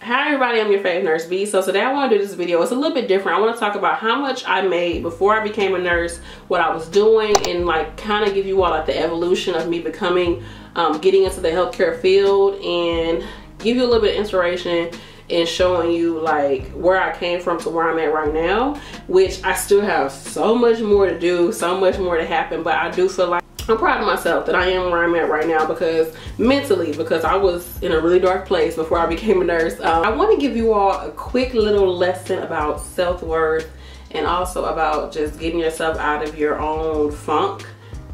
Hi everybody, I'm your fave nurse B. So today I want to do this video. It's a little bit different. I want to talk about how much I made before I became a nurse, what I was doing, and like kind of give you all like the evolution of me becoming, getting into the healthcare field, and give you a little bit of inspiration and showing you like where I came from to where I'm at right now, which I still have so much more to do, so much more to happen, but I do feel like I'm proud of myself that I am where I'm at right now, because mentally, because I was in a really dark place before I became a nurse. I want to give you all a quick little lesson about self-worth, and also about just getting yourself out of your own funk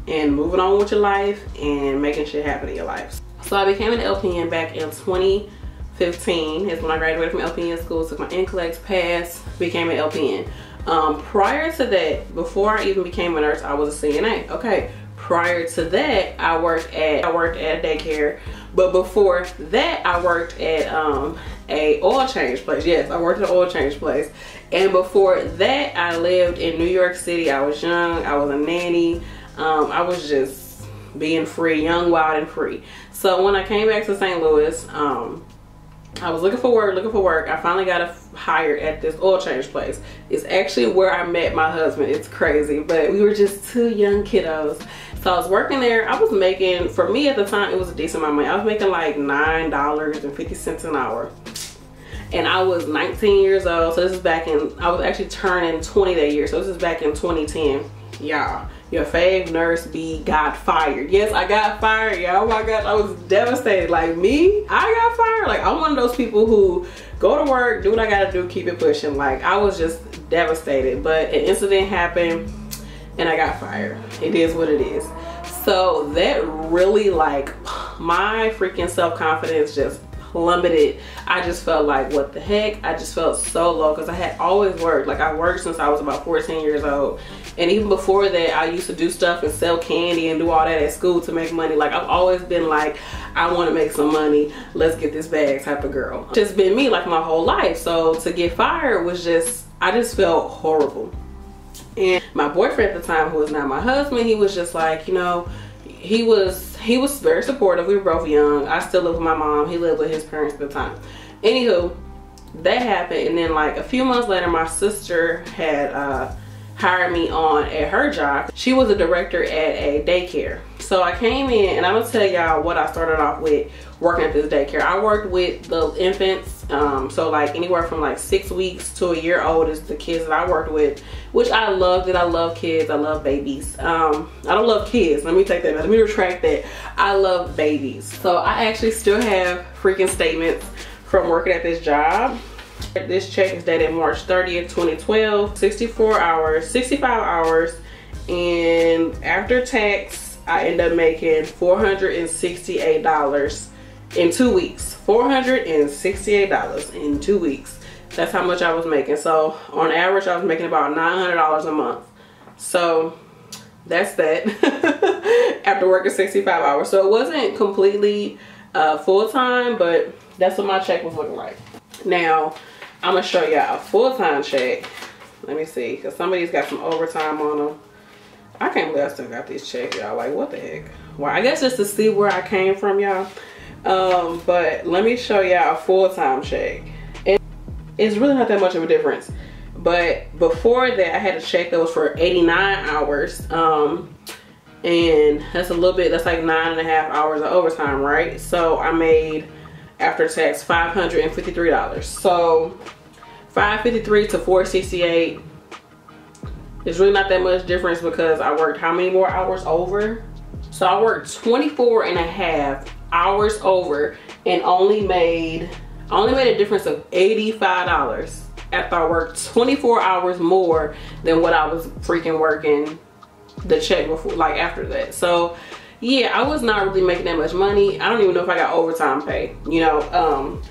and moving on with your life and making shit happen in your life. So I became an LPN back in 2015 is when I graduated from LPN school, took my NCLEX, passed, became an LPN. Prior to that, before I even became a nurse, I was a CNA. Okay. Prior to that, I worked at a daycare, but before that, I worked at a oil change place. Yes, I worked at an oil change place, and before that, I lived in New York City. I was young. I was a nanny. I was just being free, young, wild, and free. So when I came back to St. Louis, I was looking for work. I finally got hired at this oil change place. It's actually where I met my husband. It's crazy, but we were just two young kiddos. So I was working there. I was making, for me at the time, it was a decent amount of money. I was making like $9.50 an hour. And I was 19 years old. So this is back in, I was actually turning 20 that year. So this is back in 2010. Y'all, your fave nurse B got fired. Yes, I got fired, y'all. Oh my gosh, I was devastated. Like me, I got fired. Like I'm one of those people who go to work, do what I gotta do, keep it pushing. Like I was just devastated. But an incident happened and I got fired. It is what it is. So that really, like, my freaking self-confidence just plummeted. I just felt like, what the heck? I just felt so low, because I had always worked. Like I worked since I was about 14 years old. And even before that, I used to do stuff and sell candy and do all that at school to make money. Like I've always been like, I want to make some money. Let's get this bag type of girl. It's just been me like my whole life. So to get fired was just, I just felt horrible. And my boyfriend at the time, who was now my husband, he was just like, you know, he was very supportive. We were both young. I still lived with my mom. He lived with his parents at the time. Anywho, that happened, and then like a few months later, my sister had hired me on at her job. She was a director at a daycare. So I came in, and I'm gonna tell y'all what I started off with working at this daycare. I worked with the infants, so like anywhere from like 6 weeks to a year old is the kids that I worked with, which I loved it. I love kids. I love babies. I don't love kids. Let me take that back. Let me retract that. I love babies. So I actually still have freaking statements from working at this job. This check is dated March 30th, 2012. 65 hours, and after tax, I end up making $468 in 2 weeks. $468 in 2 weeks. That's how much I was making. So on average, I was making about $900 a month. So that's that. After working 65 hours. So it wasn't completely full-time, but that's what my check was looking like. Now, I'm gonna show y'all a full-time check. Let me see, because some of these got some overtime on them. I can't believe I still got these checks, y'all. Like, what the heck? Well, I guess just to see where I came from, y'all. But let me show y'all a full-time check. And it's really not that much of a difference. But before that, I had a check that was for 89 hours. And that's a little bit, that's like 9.5 hours of overtime, right? So I made, after tax, $553. So $553 to $468 is really not that much difference, because I worked how many more hours over? So I worked 24.5 hours over and only made a difference of $85 after I worked 24 hours more than what I was freaking working the check before, like after that. So yeah, I was not really making that much money. I don't even know if I got overtime pay, you know.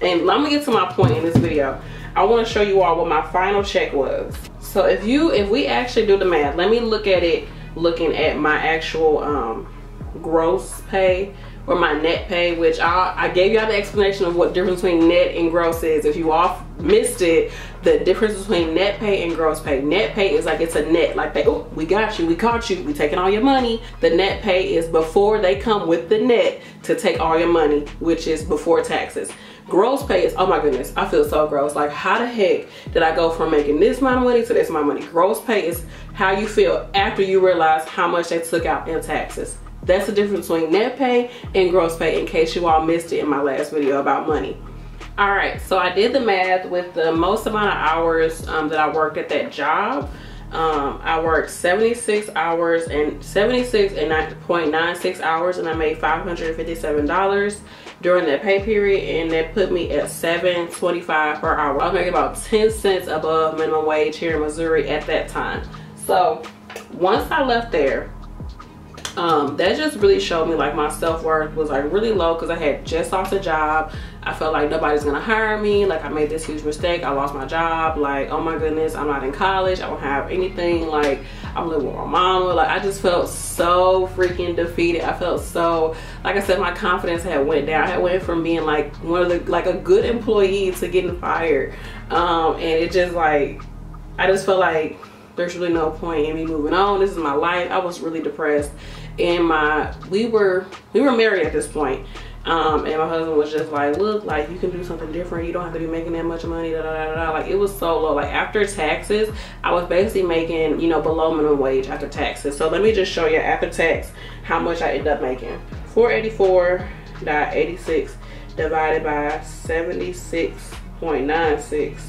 And let me get to my point in this video. I want to show you all what my final check was. So if we actually do the math, let me look at it looking at my actual gross pay or my net pay, which I gave y'all the explanation of what the difference between net and gross is. If you all missed it, the difference between net pay and gross pay. Net pay is like, it's a net, like they, oh, we got you, we caught you, we taking all your money. The net pay is before they come with the net to take all your money, which is before taxes. Gross pay is, oh my goodness, I feel so gross. Like, how the heck did I go from making this amount of money to this amount of money? Gross pay is how you feel after you realize how much they took out in taxes. That's the difference between net pay and gross pay, in case you all missed it in my last video about money. All right, so I did the math with the most amount of hours that I worked at that job. I worked 76 hours and 76.96 hours, and I made $557 during that pay period, and that put me at $7.25 per hour. I was making about 10 cents above minimum wage here in Missouri at that time. So once I left there, that just really showed me like my self-worth was like really low, because I had just lost a job. I felt like nobody's gonna hire me. Like, I made this huge mistake. I lost my job. Like, oh my goodness, I'm not in college. I don't have anything. Like, I'm living with my mama. Like, I just felt so freaking defeated. I felt so, like I said, my confidence had went down. I had went from being like one of the, like a good employee to getting fired. And it just like, I just felt like there's really no point in me moving on. This is my life. I was really depressed. And we were married at this point. And my husband was just like, look, like, you can do something different. You don't have to be making that much money, da, da, da, da. Like, it was so low. Like, after taxes, I was basically making, you know, below minimum wage after taxes. So let me just show you after tax how much I ended up making. 484.86 divided by 76.96.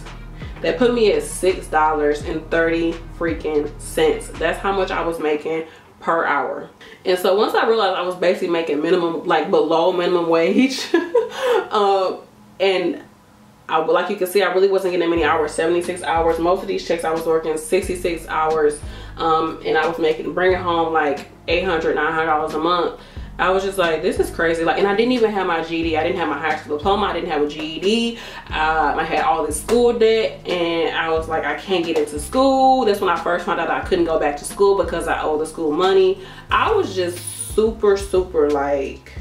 That put me at $6.30 freaking cents. That's how much I was making per hour. And so once I realized I was basically making minimum, like below minimum wage, and like you can see, I really wasn't getting many hours, 76 hours. Most of these checks I was working 66 hours, and I was bringing home like $800, $900 a month. I was just like, this is crazy. Like, and I didn't even have my GED. I didn't have my high school diploma. I didn't have a GED. I had all this school debt, and I was like, I can't get into school. That's when I first found out I couldn't go back to school because I owed the school money. I was just super like,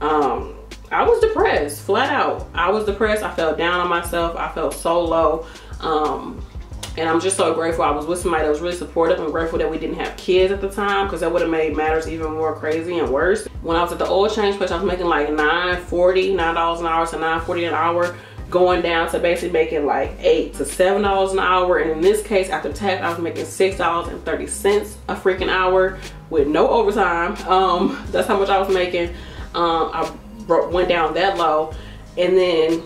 I was depressed, flat out. I was depressed. I felt down on myself. I felt so low. And I'm just so grateful I was with somebody that was really supportive. I'm grateful that we didn't have kids at the time, because that would have made matters even more crazy and worse. When I was at the oil change place, I was making like $9.40 an hour to $9.40 an hour, going down to basically making like $8 to $7 an hour. And in this case, after tax, I was making $6.30 a freaking hour with no overtime. That's how much I was making. I went down that low. And then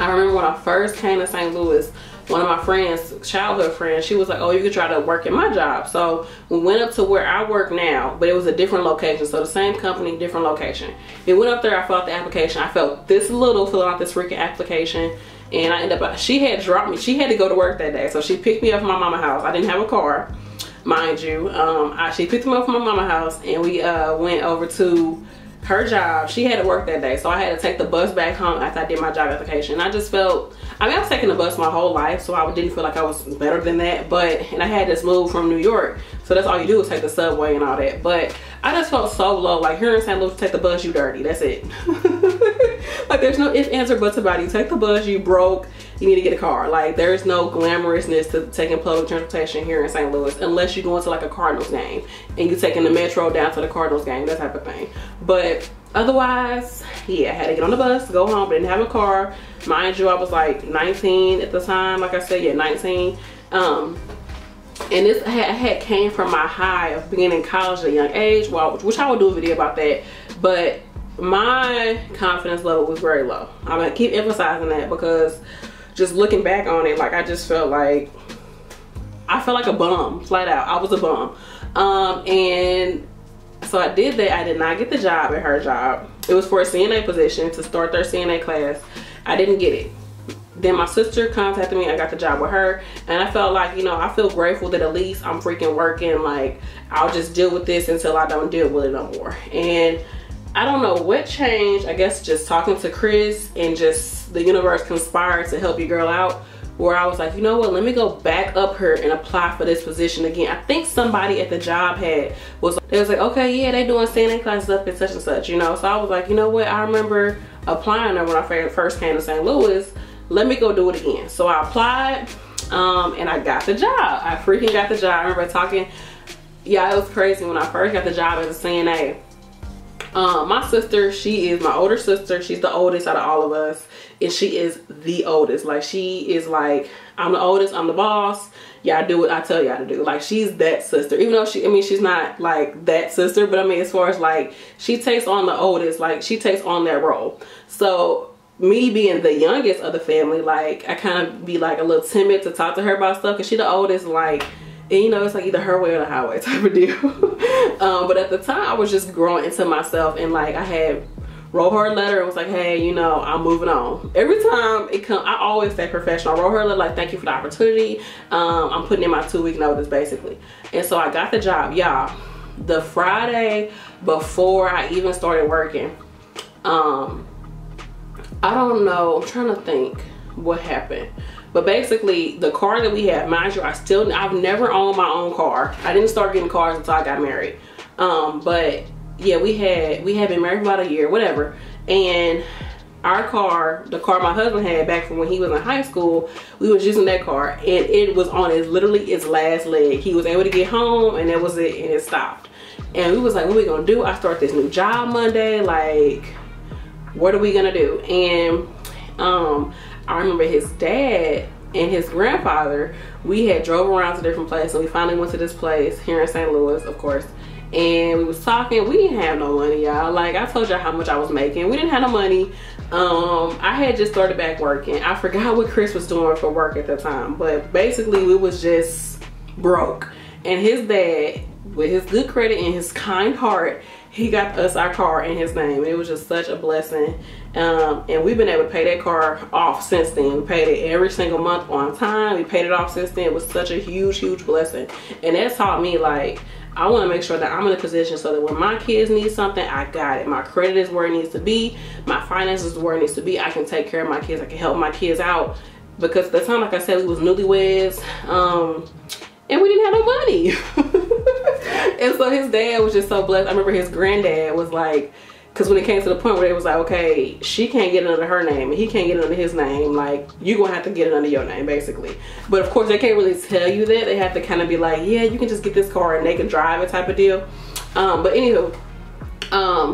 I remember when I first came to St. Louis, one of my friends, childhood friends, she was like, oh, you could try to work in my job. So we went up to where I work now, but it was a different location. So the same company, different location. It went up there, I filled out the application. I felt this little filling out this freaking application. And I ended up, she had dropped me. She had to go to work that day. So she picked me up from my mama's house. I didn't have a car, mind you. She picked me up from my mama's house, and we went over to her job. She had to work that day, so I had to take the bus back home after I did my job application. And I just felt, I mean, I was taking the bus my whole life, so I didn't feel like I was better than that. And I had this move from New York, so that's all you do is take the subway and all that. But I just felt so low. Like, here in St. Louis, take the bus, you dirty. That's it. Like, there's no ifs, ands, or buts about it. You take the bus, you broke, you need to get a car. Like, there's no glamorousness to taking public transportation here in St. Louis, unless you go into like a Cardinals game and you're taking the metro down to the Cardinals game, that type of thing. But otherwise, yeah, I had to get on the bus, go home, but didn't have a car. Mind you, I was like 19 at the time. Like I said, yeah, 19. And this had came from my high of being in college at a young age, which I will do a video about that. But my confidence level was very low. I'm gonna keep emphasizing that, because just looking back on it, like, I just felt like, I felt like a bum, flat out. I was a bum. And so I did that. I did not get the job at her job. It was for a CNA position, to start their CNA class. I didn't get it. Then my sister contacted me. I got the job with her, and I felt like, you know, I feel grateful that at least I'm freaking working. Like, I'll just deal with this until I don't deal with it no more. And I don't know what changed. I guess just talking to Chris, and just the universe conspired to help your girl out, where I was like, you know what, let me go back up here and apply for this position again. I think somebody at the job was like, okay, yeah, they doing CNA classes up at such and such, you know. So I was like, you know what, I remember applying there when I first came to St. Louis. Let me go do it again. So I applied, and I got the job. I freaking got the job. I remember talking, yeah, it was crazy when I first got the job as a CNA. My sister, she is my older sister. She's the oldest out of all of us, and she is the oldest. Like, she is like, I'm the oldest, I'm the boss. Y'all do what I tell y'all to do. Like, she's that sister. Even though she's not like that sister, but I mean, as far as like, she takes on the oldest, like she takes on that role. So me being the youngest of the family, like, I kind of be like a little timid to talk to her about stuff, because she the oldest, like, and you know, it's like either her way or the highway type of deal. But at the time, I was just growing into myself, and like, I had wrote her a letter and was like, hey, you know, I'm moving on. Every time it comes, I always stay professional. I wrote her a letter like, thank you for the opportunity. I'm putting in my 2-week notice, basically. And so I got the job, y'all. The Friday before I even started working, I don't know, I'm trying to think what happened. But basically, the car that we have, mind you, I've never owned my own car. I didn't start getting cars until I got married. But yeah, we had been married for about a year, whatever. And our car, the car my husband had back from when he was in high school, we was using that car, and it was on literally its last leg. He was able to get home, and that was it, and it stopped. And we was like, what are we gonna do? I start this new job Monday, like, what are we gonna do? And I remember his dad and his grandfather, we had drove around to different places, and we finally went to this place here in St. Louis, of course. And we was talking. We didn't have no money, y'all. Like, I told y'all how much I was making. We didn't have no money. I had just started back working. I forgot what Chris was doing for work at the time, but basically we was just broke. And his dad, with his good credit and his kind heart, he got us our car in his name. It was just such a blessing. And we've been able to pay that car off since then. We paid it every single month on time. We paid it off since then. It was such a huge blessing. And that taught me, like, I want to make sure that I'm in a position so that when my kids need something, I got it. My credit is where it needs to be. My finances is where it needs to be. I can take care of my kids. I can help my kids out. Because at the time, like I said, we was newlyweds. And we didn't have no money. And so his dad was just so blessed. I remember his granddad was like, because when it came to the point where it was like, okay, she can't get it under her name and he can't get it under his name, like, you're gonna have to get it under your name, basically. But of course, they can't really tell you that. They have to kind of be like, yeah, you can just get this car and they can drive it type of deal. But anywho,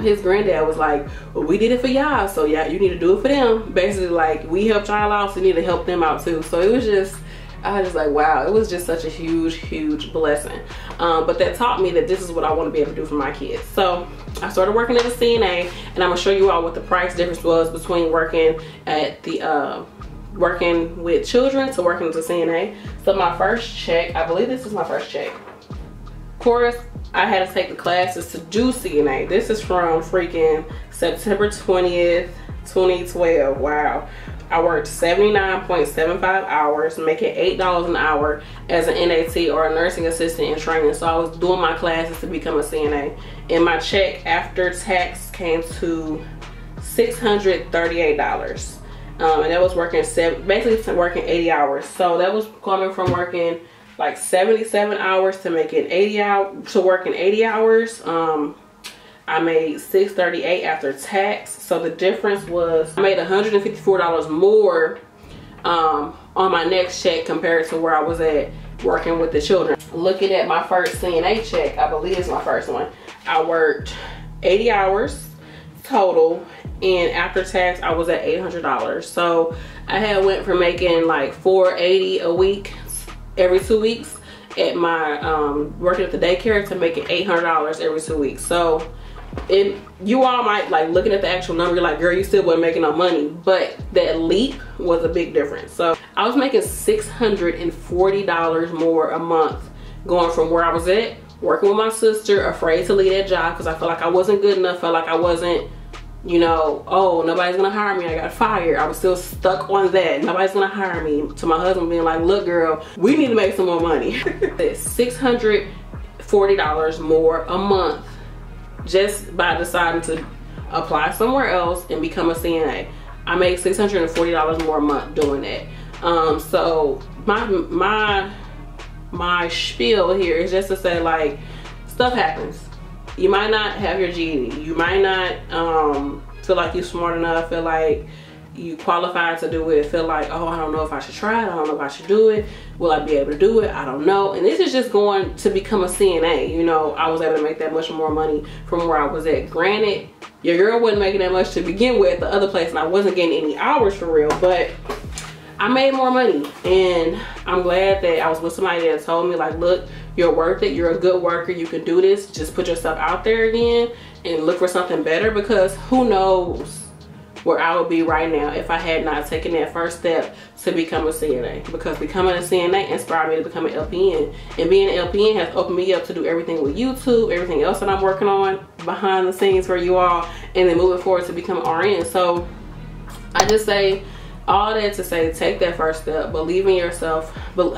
his granddad was like, well, we did it for y'all, so yeah, you need to do it for them. Basically, like, we helped y'all out, so you need to help them out too. So it was just, I was just like, wow, it was just such a huge blessing. But that taught me that this is what I want to be able to do for my kids. So I started working as a CNA, and I'm gonna show you all what the price difference was between working at the working with children to working as a CNA. So my first check, I believe this is my first check. Of course, I had to take the classes to do CNA. This is from freaking September 20th, 2012. Wow. I worked 79.75 hours, making $8 an hour as an NAT or a nursing assistant in training. So I was doing my classes to become a CNA. And my check after tax came to $638. And that was working basically working 80 hours. So that was coming from working like 77 hours to making 80 hours to working 80 hours. I made $638 after tax. So the difference was I made $154 more on my next check compared to where I was at working with the children. Looking at my first CNA check, I believe it's my first one, I worked 80 hours total, and after tax I was at $800. So I had went from making like $480 a week every 2 weeks at my working at the daycare to making $800 every 2 weeks. So you all might, like, looking at the actual number, you're like, girl, you still wasn't making no money, but that leap was a big difference. So I was making $640 more a month going from where I was at working with my sister, afraid to leave that job because I felt like I wasn't good enough, felt like I wasn't, you know, oh, nobody's gonna hire me, I got fired. I was still stuck on that, nobody's gonna hire me, to my husband being like, look girl, we need to make some more money. $640 more a month just by deciding to apply somewhere else and become a CNA. I make $640 more a month doing that. So my spiel here is just to say, like, stuff happens. You might not have your GED. You might not feel like you're smart enough, feel like you qualified to do it, feel like, oh, I don't know if I should try it, I don't know if I should do it, will I be able to do it, I don't know. And this is just going to become a CNA. You know, I was able to make that much more money from where I was at. Granted, your girl wasn't making that much to begin with at the other place, and I wasn't getting any hours for real, but I made more money. And I'm glad that I was with somebody that told me, like, look, you're worth it, you're a good worker, you can do this, just put yourself out there again and look for something better, because who knows where I would be right now if I had not taken that first step to become a CNA. Because becoming a CNA inspired me to become an LPN, and being an LPN has opened me up to do everything with YouTube, everything else that I'm working on behind the scenes for you all, and then moving forward to become an RN. So I just say all that to say, take that first step, believe in yourself, but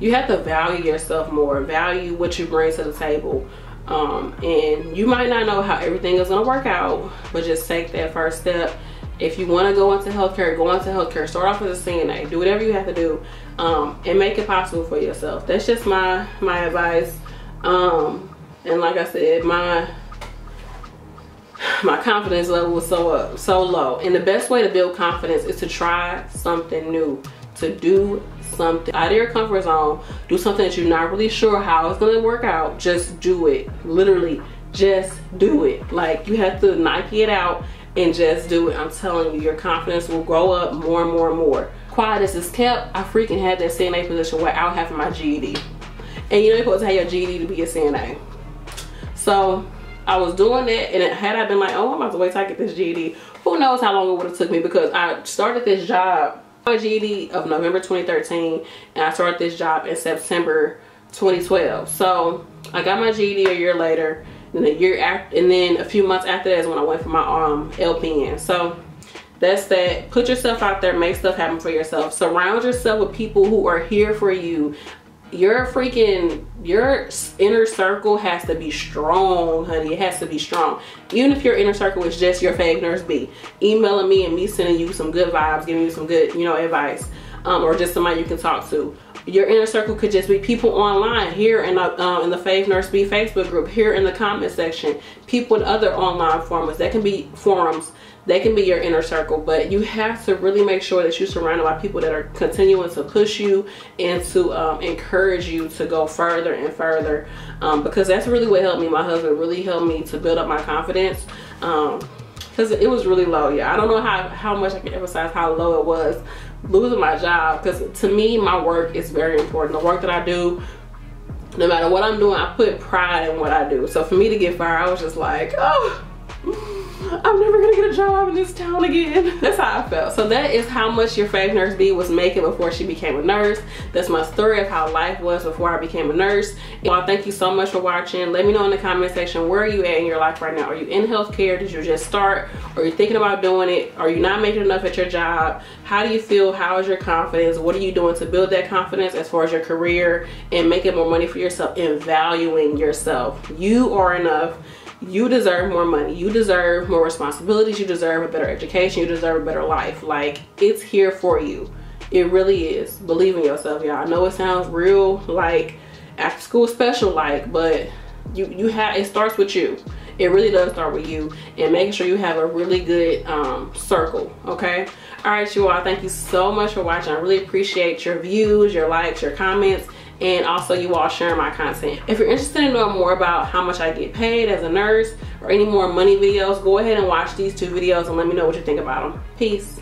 you have to value yourself more, value what you bring to the table. And you might not know how everything is going to work out, but just take that first step. If you want to go into healthcare, go into healthcare. Start off as a CNA. Do whatever you have to do, and make it possible for yourself. That's just my advice. And like I said, my confidence level was so low. And the best way to build confidence is to try something new, to do something out of your comfort zone, do something that you're not really sure how it's going to work out. Just do it. Literally, just do it. Like, you have to Nike it out and just do it. I'm telling you, your confidence will grow up more and more and more. Quiet as it's kept, I freaking had that CNA position without having my GED. And you know you're supposed to have your GED to be a CNA. So I was doing that, and had I been like, oh, I'm about to wait till I get this GED, who knows how long it would have took me, because I started this job, my GED of November 2013, and I started this job in September 2012. So I got my GED a year later, and then a few months after that is when I went for my LPN. So that's that. Put yourself out there, make stuff happen for yourself. Surround yourself with people who are here for you. Your inner circle has to be strong, honey. It has to be strong. Even if your inner circle is just your fave nurse B, emailing me and me sending you some good vibes, giving you some good, advice, or just somebody you can talk to. Your inner circle could just be people online, here in the Fave Nurse B Facebook group, here in the comment section, people in other online forums. That can be They can be your inner circle, but you have to really make sure that you're surrounded by people that are continuing to push you and to encourage you to go further and further, because that's really what helped me. My husband really helped me to build up my confidence, because it was really low. Yeah, I don't know how much I can emphasize how low it was losing my job, because to me, my work is very important. The work that I do, no matter what I'm doing, I put pride in what I do. So for me to get fired, I was just like, oh, I'm never gonna get a job in this town again. That's how I felt. So that is how much your fave nurse B was making before she became a nurse. That's my story of how life was before I became a nurse. Well, thank you so much for watching. Let me know in the comment section, where are you at in your life right now? Are you in healthcare? Did you just start? Are you thinking about doing it? Are you not making enough at your job? How do you feel? How is your confidence? What are you doing to build that confidence as far as your career and making more money for yourself and valuing yourself? You are enough. You deserve more money. You deserve more responsibilities. You deserve a better education. You deserve a better life. Like, it's here for you. It really is. Believe in yourself, y'all. I know it sounds real like after school special like, but it starts with you. It really does start with you, and making sure you have a really good circle. Okay. All right, you all. Thank you so much for watching. I really appreciate your views, your likes, your comments, and also you all sharing my content. If you're interested in knowing more about how much I get paid as a nurse or any more money videos, go ahead and watch these two videos and let me know what you think about them. Peace.